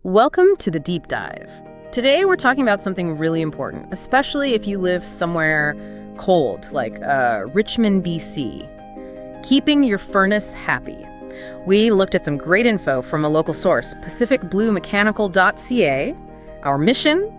Welcome to the Deep Dive. Today we're talking about something really important, especially if you live somewhere cold, like Richmond, BC. Keeping your furnace happy. We looked at some great info from a local source, pacificbluemechanical.ca. Our mission?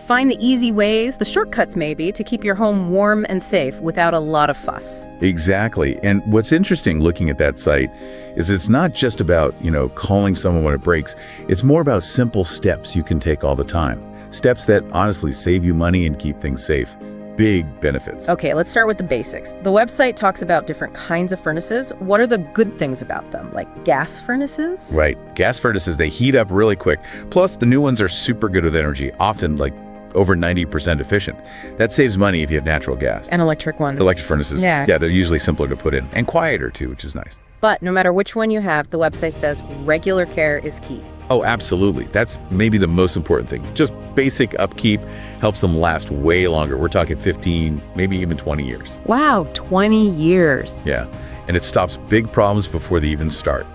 Find the easy ways, the shortcuts maybe, to keep your home warm and safe without a lot of fuss. Exactly. And what's interesting looking at that site is it's not just about, calling someone when it breaks. It's more about simple steps you can take all the time. Steps that honestly save you money and keep things safe. Big benefits. Okay, let's start with the basics. The website talks about different kinds of furnaces. What are the good things about them? Like gas furnaces? Right. Gas furnaces, they heat up really quick. Plus, the new ones are super good with energy, often like over 90% efficient. That saves money if you have natural gas. And electric ones. Electric furnaces, yeah, they're usually simpler to put in and quieter too, which is nice. But no matter which one you have, the website says regular care is key. Oh, absolutely. That's maybe the most important thing. Just basic upkeep helps them last way longer. We're talking 15, maybe even 20 years. Wow, 20 years. Yeah, and it stops big problems before they even start.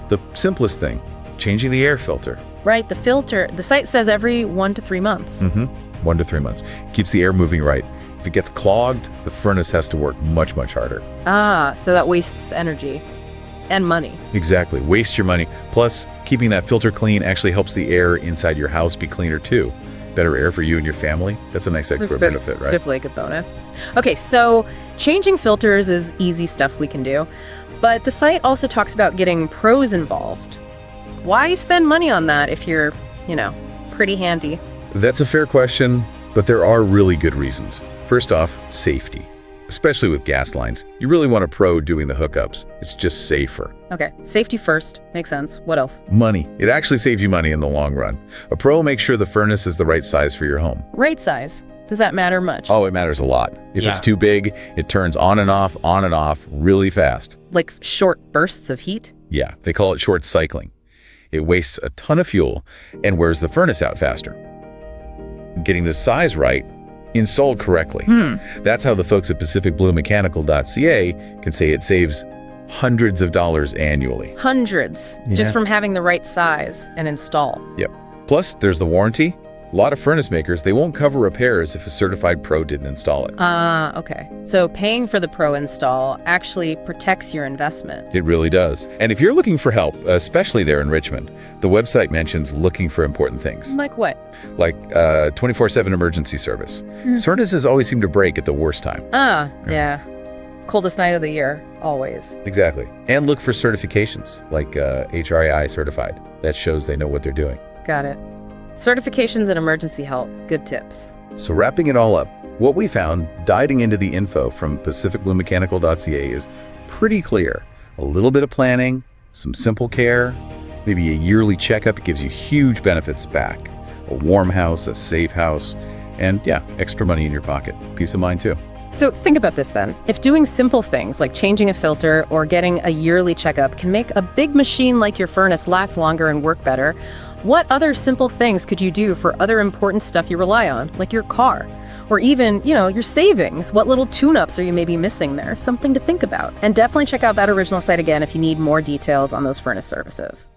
The simplest thing, changing the air filter. Right, the filter. The site says every 1 to 3 months. 1 to 3 months. Keeps the air moving right. If it gets clogged, the furnace has to work much, much harder. Ah, so that wastes energy and money. Exactly. Waste your money. Plus, keeping that filter clean actually helps the air inside your house be cleaner too. Better air for you and your family. That's a nice extra benefit, right? Definitely a good bonus. Okay, so changing filters is easy stuff we can do, but the site also talks about getting pros involved. Why spend money on that if you're, pretty handy? That's a fair question, but there are really good reasons. First off, safety. Especially with gas lines. You really want a pro doing the hookups. It's just safer. Okay, safety first. Makes sense. What else? Money. It actually saves you money in the long run. A pro makes sure the furnace is the right size for your home. Right size. Does that matter much? Oh, it matters a lot. If it's too big, it turns on and off really fast. Like short bursts of heat? Yeah, they call it short cycling. It wastes a ton of fuel and wears the furnace out faster. Getting the size right, installed correctly. That's how the folks at pacificbluemechanical.ca can say it saves hundreds of dollars annually. Hundreds, just from having the right size and install. Yep. Plus, there's the warranty. A lot of furnace makers, they won't cover repairs if a certified pro didn't install it. Okay. So paying for the pro install actually protects your investment. It really does. And if you're looking for help, especially there in Richmond, the website mentions looking for important things. Like what? Like 24/7 emergency service. Furnaces always seem to break at the worst time. Yeah. Coldest night of the year, always. Exactly. And look for certifications, like HRAI certified. That shows they know what they're doing. Got it. Certifications and emergency help. Good tips. So wrapping it all up, what we found, diving into the info from pacificbluemechanical.ca is pretty clear. A little bit of planning, some simple care, maybe a yearly checkup gives you huge benefits back. A warm house, a safe house, and extra money in your pocket. Peace of mind too. So think about this then. If doing simple things like changing a filter or getting a yearly checkup can make a big machine like your furnace last longer and work better, what other simple things could you do for other important stuff you rely on, like your car? Or even, your savings? What little tune-ups are you maybe missing there? Something to think about. And definitely check out that original site again if you need more details on those furnace services.